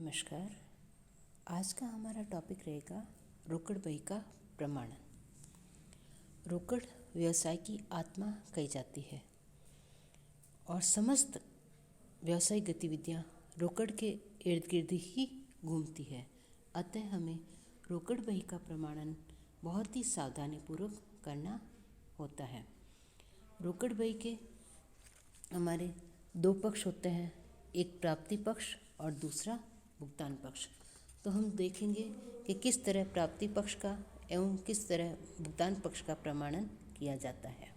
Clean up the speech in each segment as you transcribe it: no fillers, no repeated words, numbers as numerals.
नमस्कार। आज का हमारा टॉपिक रहेगा रोकड़ बही का प्रमाणन। रोकड़ व्यवसाय की आत्मा कही जाती है और समस्त व्यवसायिक गतिविधियां रोकड़ के इर्द गिर्द ही घूमती है। अतः हमें रोकड़ बही का प्रमाणन बहुत ही सावधानीपूर्वक करना होता है। रोकड़ बही के हमारे दो पक्ष होते हैं, एक प्राप्ति पक्ष और दूसरा भुगतान पक्ष। तो हम देखेंगे कि किस तरह प्राप्ति पक्ष का एवं किस तरह भुगतान पक्ष का प्रमाणन किया जाता है।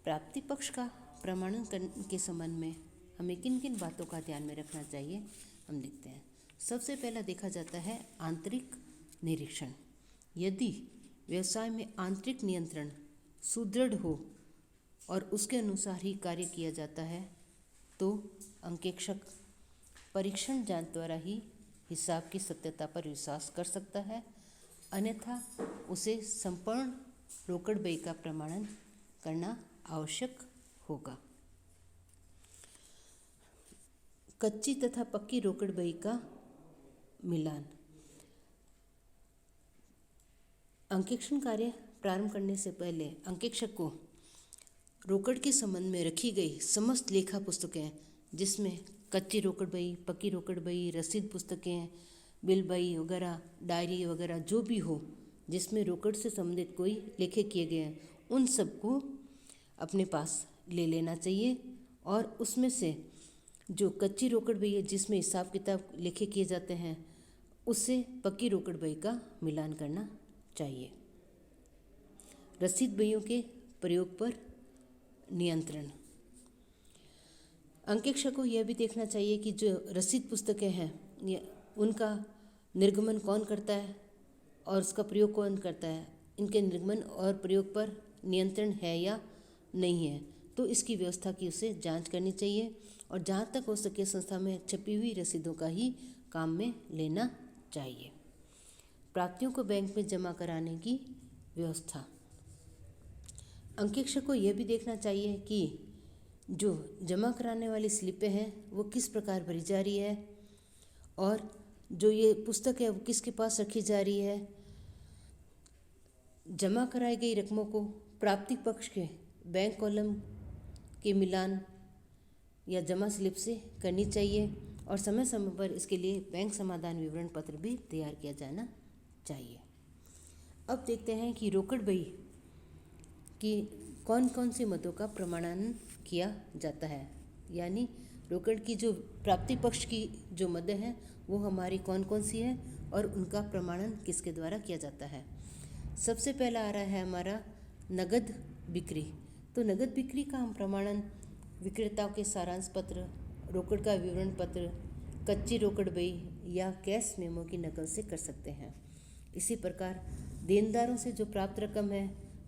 प्राप्ति पक्ष का प्रमाणन करने के संबंध में हमें किन किन बातों का ध्यान में रखना चाहिए, हम देखते हैं। सबसे पहला देखा जाता है आंतरिक निरीक्षण। यदि व्यवसाय में आंतरिक नियंत्रण सुदृढ़ हो और उसके अनुसार ही कार्य किया जाता है तो अंकेक्षक परीक्षण जांच द्वारा ही हिसाब की सत्यता पर विश्वास कर सकता है, अन्यथा उसे संपूर्ण रोकड़ बही का प्रमाणन करना आवश्यक होगा। कच्ची तथा पक्की रोकड़ बही का मिलान। अंकेक्षण कार्य प्रारंभ करने से पहले अंकेक्षक को रोकड़ के संबंध में रखी गई समस्त लेखा पुस्तकें, जिसमें कच्ची रोकड़ बही, पक्की रोकड़ बही, रसीद पुस्तकें, बिल बही वगैरह, डायरी वगैरह जो भी हो जिसमें रोकड़ से संबंधित कोई लेखे किए गए हैं, उन सबको अपने पास ले लेना चाहिए और उसमें से जो कच्ची रोकड़ बही है जिसमें हिसाब किताब लिखे किए जाते हैं, उससे पक्की रोकड़ बही का मिलान करना चाहिए। रसीद बहियों के प्रयोग पर नियंत्रण। अंकेक्षक को यह भी देखना चाहिए कि जो रसीद पुस्तकें हैं उनका निर्गमन कौन करता है और उसका प्रयोग कौन करता है, इनके निर्गमन और प्रयोग पर नियंत्रण है या नहीं है, तो इसकी व्यवस्था की उसे जांच करनी चाहिए और जहाँ तक हो सके संस्था में छपी हुई रसीदों का ही काम में लेना चाहिए। प्राप्तियों को बैंक में जमा कराने की व्यवस्था। अंकेक्षक को यह भी देखना चाहिए कि जो जमा कराने वाली स्लिपें हैं वो किस प्रकार भरी जा रही है और जो ये पुस्तक है वो किसके पास रखी जा रही है। जमा कराई गई रकमों को प्राप्ति पक्ष के बैंक कॉलम के मिलान या जमा स्लिप से करनी चाहिए और समय समय पर इसके लिए बैंक समाधान विवरण पत्र भी तैयार किया जाना चाहिए। अब देखते हैं कि रोकड़ बही कि कौन कौन सी मदों का प्रमाणन किया जाता है, यानी रोकड़ की जो प्राप्ति पक्ष की जो मदें हैं वो हमारी कौन कौन सी है और उनका प्रमाणन किसके द्वारा किया जाता है। सबसे पहला आ रहा है हमारा नगद बिक्री। तो नगद बिक्री का हम प्रमाणन विक्रेताओं के सारांश पत्र, रोकड़ का विवरण पत्र, कच्ची रोकड़ बही या कैश मेमो की नकल से कर सकते हैं। इसी प्रकार देनदारों से जो प्राप्त रकम है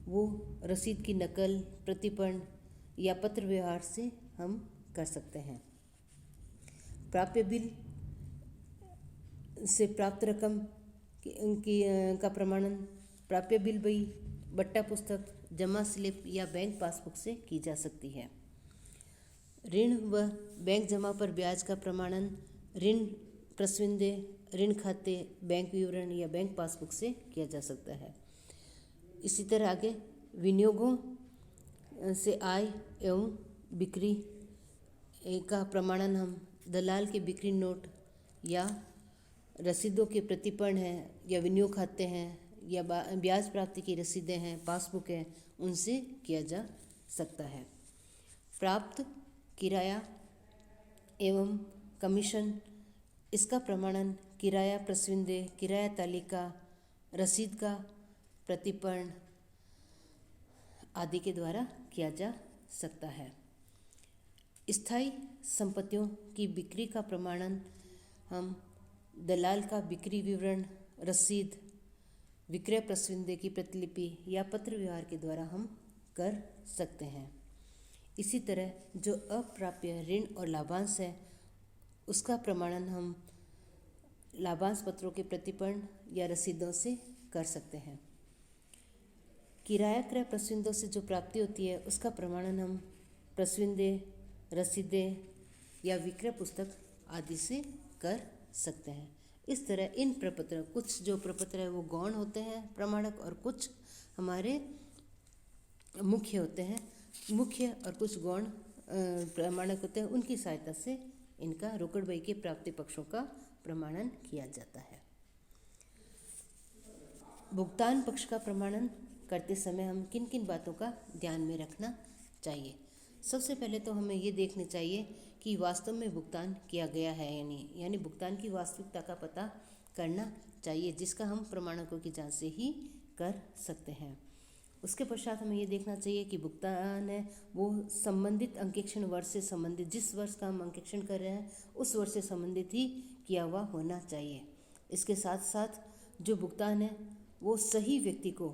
वो रसीद की नकल, प्रतिपन्न या पत्र व्यवहार से हम कर सकते हैं। प्राप्य बिल से प्राप्त रकम का प्रमाणन प्राप्य बिल बही, बट्टा पुस्तक, जमा स्लिप या बैंक पासबुक से की जा सकती है। ऋण व बैंक जमा पर ब्याज का प्रमाणन ऋण प्रस्विंदे, ऋण खाते, बैंक विवरण या बैंक पासबुक से किया जा सकता है। इसी तरह आगे विनियोगों से आय एवं बिक्री का प्रमाणन हम दलाल के बिक्री नोट या रसीदों के प्रतिपन्न हैं या विनियोग खाते हैं या ब्याज प्राप्ति की रसीदें हैं, पासबुक हैं, उनसे किया जा सकता है। प्राप्त किराया एवं कमीशन, इसका प्रमाणन किराया प्रस्विंदे, किराया तालिका, रसीद का प्रतिपन्न आदि के द्वारा किया जा सकता है। स्थायी संपत्तियों की बिक्री का प्रमाणन हम दलाल का बिक्री विवरण, रसीद, विक्रय प्रस्विंदे की प्रतिलिपि या पत्र व्यवहार के द्वारा हम कर सकते हैं। इसी तरह जो अप्राप्य ऋण और लाभांश है उसका प्रमाणन हम लाभांश पत्रों के प्रतिपन्न या रसीदों से कर सकते हैं। किराया क्रय प्रस्विंदों से जो प्राप्ति होती है उसका प्रमाणन हम प्रस्विंदे, रसीदें या विक्रय पुस्तक आदि से कर सकते हैं। इस तरह इन प्रपत्र, कुछ जो प्रपत्र है वो गौण होते हैं प्रमाणक, और कुछ हमारे मुख्य होते हैं, मुख्य और कुछ गौण प्रमाणक होते हैं। उनकी सहायता से इनका रोकड़बई के प्राप्ति पक्षों का प्रमाणन किया जाता है। भुगतान पक्ष का प्रमाणन करते समय हम किन किन बातों का ध्यान में रखना चाहिए? सबसे पहले तो हमें ये देखना चाहिए कि वास्तव में भुगतान किया गया है या नहीं, यानी भुगतान की वास्तविकता का पता करना चाहिए, जिसका हम प्रमाणकों की जांच से ही कर सकते हैं। उसके पश्चात हमें ये देखना चाहिए कि भुगतान है वो संबंधित अंकेक्षण वर्ष से संबंधित, जिस वर्ष का हम अंकेक्षण कर रहे हैं उस वर्ष से संबंधित ही किया हुआ होना चाहिए। इसके साथ साथ जो भुगतान है वो सही व्यक्ति को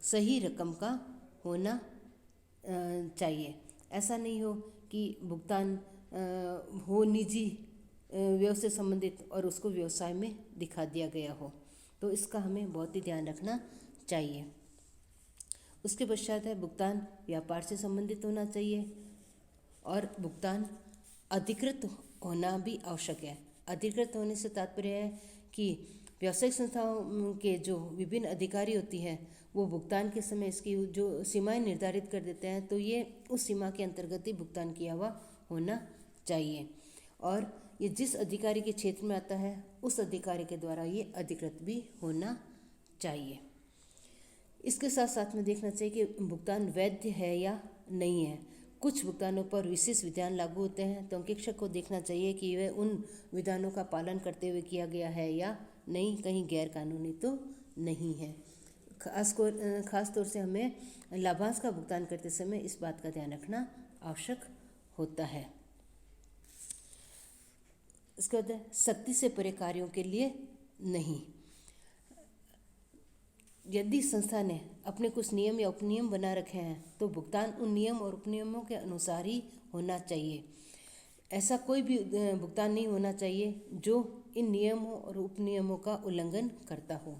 सही रकम का होना चाहिए। ऐसा नहीं हो कि भुगतान हो निजी व्यवसाय से संबंधित और उसको व्यवसाय में दिखा दिया गया हो, तो इसका हमें बहुत ही ध्यान रखना चाहिए। उसके पश्चात है भुगतान व्यापार से संबंधित होना चाहिए, और भुगतान अधिकृत होना भी आवश्यक है। अधिकृत होने से तात्पर्य है कि व्यावसायिक संस्थाओं के जो विभिन्न अधिकारी होती हैं वो भुगतान के समय इसकी जो सीमाएं निर्धारित कर देते हैं, तो ये उस सीमा के अंतर्गत ही भुगतान किया हुआ होना चाहिए, और ये जिस अधिकारी के क्षेत्र में आता है उस अधिकारी के द्वारा ये अधिकृत भी होना चाहिए। इसके साथ साथ में देखना चाहिए कि भुगतान वैध है या नहीं है। कुछ भुगतानों पर विशेष विधान लागू होते हैं, तो अंकेक्षक को देखना चाहिए कि वह उन विधानों का पालन करते हुए किया गया है या नहीं, कहीं गैर कानूनी तो नहीं है। खास तौर से हमें लाभांश का भुगतान करते समय इस बात का ध्यान रखना आवश्यक होता है। इसके बाद सख्ती से परे कार्यों के लिए नहीं। यदि संस्था ने अपने कुछ नियम या उपनियम बना रखे हैं तो भुगतान उन नियम और उपनियमों के अनुसार ही होना चाहिए। ऐसा कोई भी भुगतान नहीं होना चाहिए जो इन नियमों और उपनियमों का उल्लंघन करता हो।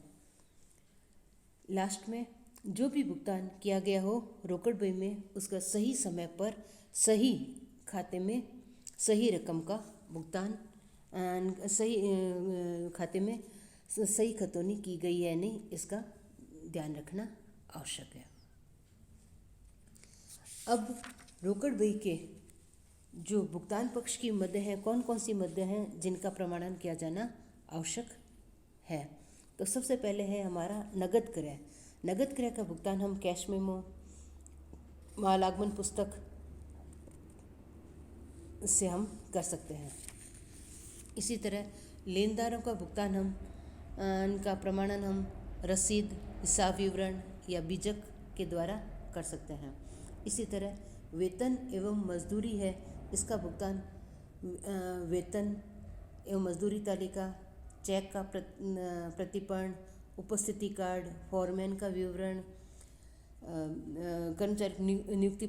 लास्ट में जो भी भुगतान किया गया हो रोकड़ बही में उसका सही समय पर सही खाते में सही रकम का भुगतान, सही खाते में सही खतौनी की गई है नहीं, इसका ध्यान रखना आवश्यक है। अब रोकड़ बही के जो भुगतान पक्ष की मदें हैं, कौन कौन सी मदें हैं जिनका प्रमाणन किया जाना आवश्यक है? तो सबसे पहले है हमारा नगद क्रय। नगद क्रय का भुगतान हम कैश मेमो, माल आगमन पुस्तक से हम कर सकते हैं। इसी तरह लेनदारों का भुगतान हम इनका प्रमाणन हम रसीद, हिसाब विवरण या बीजक के द्वारा कर सकते हैं। इसी तरह वेतन एवं मजदूरी है, इसका भुगतान वेतन एवं मजदूरी तालिका, चेक का प्रतिपूर्ण, उपस्थिति कार्ड, फॉरमैन का विवरण, कर्मचारी नियुक्ति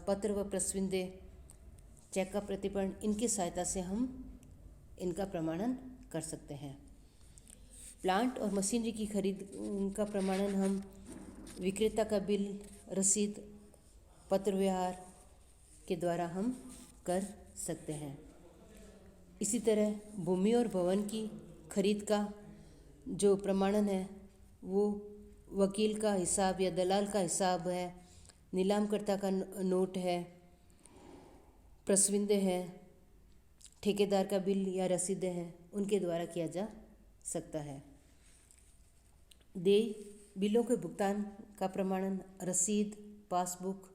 पत्र व प्रस्विंदे, चेक का प्रतिपूर्ण, इनकी सहायता से हम इनका प्रमाणन कर सकते हैं। प्लांट और मशीनरी की खरीद का प्रमाणन हम विक्रेता का बिल, रसीद, पत्र व्यवहार के द्वारा हम कर सकते हैं। इसी तरह भूमि और भवन की खरीद का जो प्रमाणन है वो वकील का हिसाब या दलाल का हिसाब है, नीलामकर्ता का नोट है, प्रस्विंदे है, ठेकेदार का बिल या रसीदें हैं, उनके द्वारा किया जा सकता है। देय बिलों के भुगतान का प्रमाणन रसीद, पासबुक,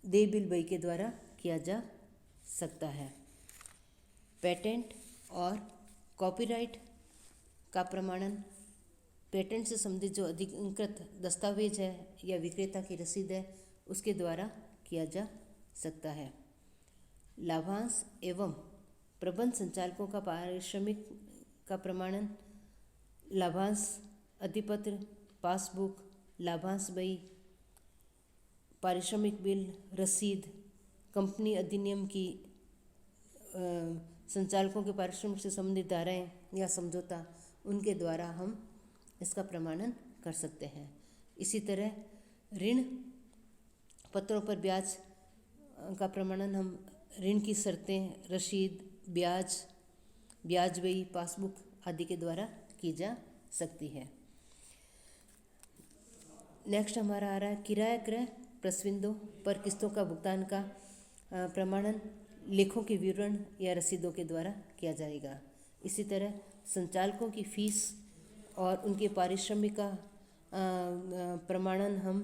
देय बिल बही के द्वारा किया जा सकता है। पेटेंट और कॉपीराइट का प्रमाणन पेटेंट से संबंधित जो अधिकृत दस्तावेज है या विक्रेता की रसीद है उसके द्वारा किया जा सकता है। लाभांश एवं प्रबंध संचालकों का पारिश्रमिक का प्रमाणन लाभांश अधिपत्र, पासबुक, लाभांश बही, पारिश्रमिक बिल, रसीद, कंपनी अधिनियम की संचालकों के पारिश्रमिक से संबंधित धाराएं या समझौता, उनके द्वारा हम इसका प्रमाणन कर सकते हैं। इसी तरह ऋण पत्रों पर ब्याज का प्रमाणन हम ऋण की शर्तें, रसीद, ब्याज बही पासबुक आदि के द्वारा की जा सकती है। नेक्स्ट हमारा आ रहा है किराया क्रय प्रस्विंदों पर किस्तों का भुगतान का प्रमाणन लेखों के विवरण या रसीदों के द्वारा किया जाएगा। इसी तरह संचालकों की फीस और उनके पारिश्रमिक का प्रमाणन हम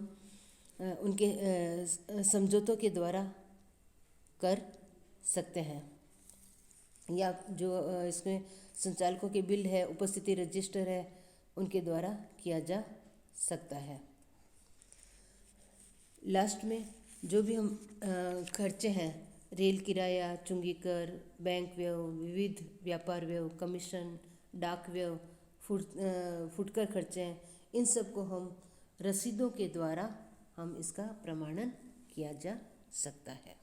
उनके समझौतों के द्वारा कर सकते हैं, या जो इसमें संचालकों के बिल है, उपस्थिति रजिस्टर है, उनके द्वारा किया जा सकता है। लास्ट में जो भी हम खर्चे हैं, रेल किराया, चुंगी कर, बैंक व्यय, विविध व्यापार व्यय, कमीशन, डाक व्यय, फुटकर खर्चे हैं, इन सब को हम रसीदों के द्वारा हम इसका प्रमाणन किया जा सकता है।